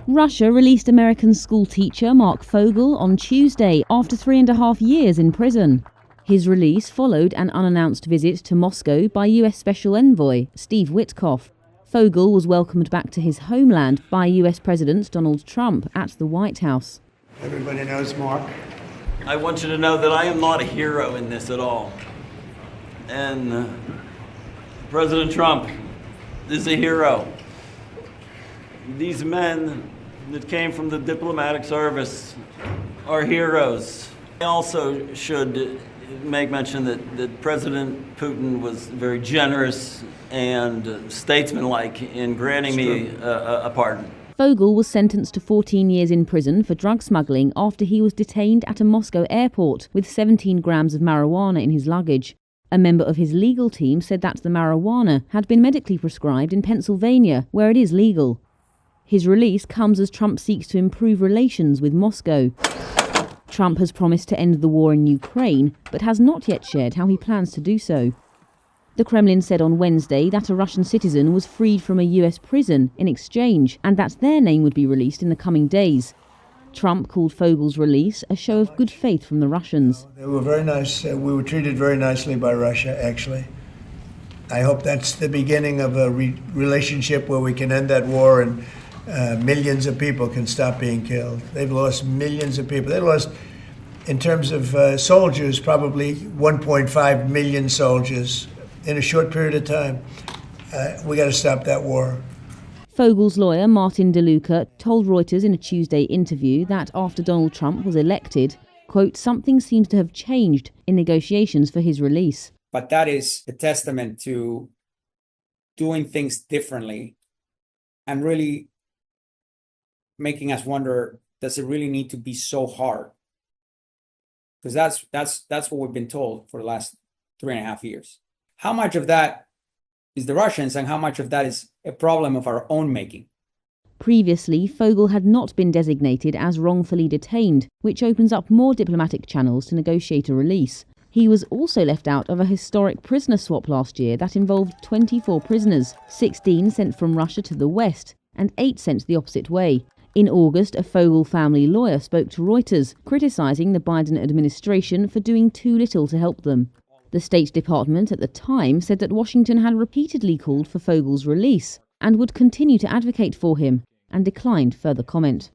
Russia released American schoolteacher Marc Fogel on Tuesday after 3.5 years in prison. His release followed an unannounced visit to Moscow by US Special Envoy Steve Witkoff. Fogel was welcomed back to his homeland by US President Donald Trump at the White House. Everybody knows Mark. I want you to know that I am not a hero in this at all. And President Trump is a hero. These men that came from the diplomatic service are heroes. I also should make mention that President Putin was very generous and statesmanlike in granting me a pardon. Fogel was sentenced to 14 years in prison for drug smuggling after he was detained at a Moscow airport with 17 grams of marijuana in his luggage. A member of his legal team said that the marijuana had been medically prescribed in Pennsylvania, where it is legal. His release comes as Trump seeks to improve relations with Moscow. Trump has promised to end the war in Ukraine, but has not yet shared how he plans to do so. The Kremlin said on Wednesday that a Russian citizen was freed from a US prison in exchange, and that their name would be released in the coming days. Trump called Fogel's release a show of good faith from the Russians. They were very nice. We were treated very nicely by Russia, actually. I hope that's the beginning of a relationship where we can end that war and millions of people can stop being killed. They've lost millions of people. They lost, in terms of soldiers, probably 1.5 million soldiers in a short period of time. We got to stop that war. Fogel's lawyer, Martin DeLuca, told Reuters in a Tuesday interview that after Donald Trump was elected, quote, something seems to have changed in negotiations for his release. But that is a testament to doing things differently and really making us wonder, does it really need to be so hard? Because that's what we've been told for the last 3.5 years. How much of that is the Russians and how much of that is a problem of our own making? Previously, Fogel had not been designated as wrongfully detained, which opens up more diplomatic channels to negotiate a release. He was also left out of a historic prisoner swap last year that involved 24 prisoners, 16 sent from Russia to the West, and 8 sent the opposite way. In August, a Fogel family lawyer spoke to Reuters, criticising the Biden administration for doing too little to help them. The State Department at the time said that Washington had repeatedly called for Fogel's release and would continue to advocate for him, and declined further comment.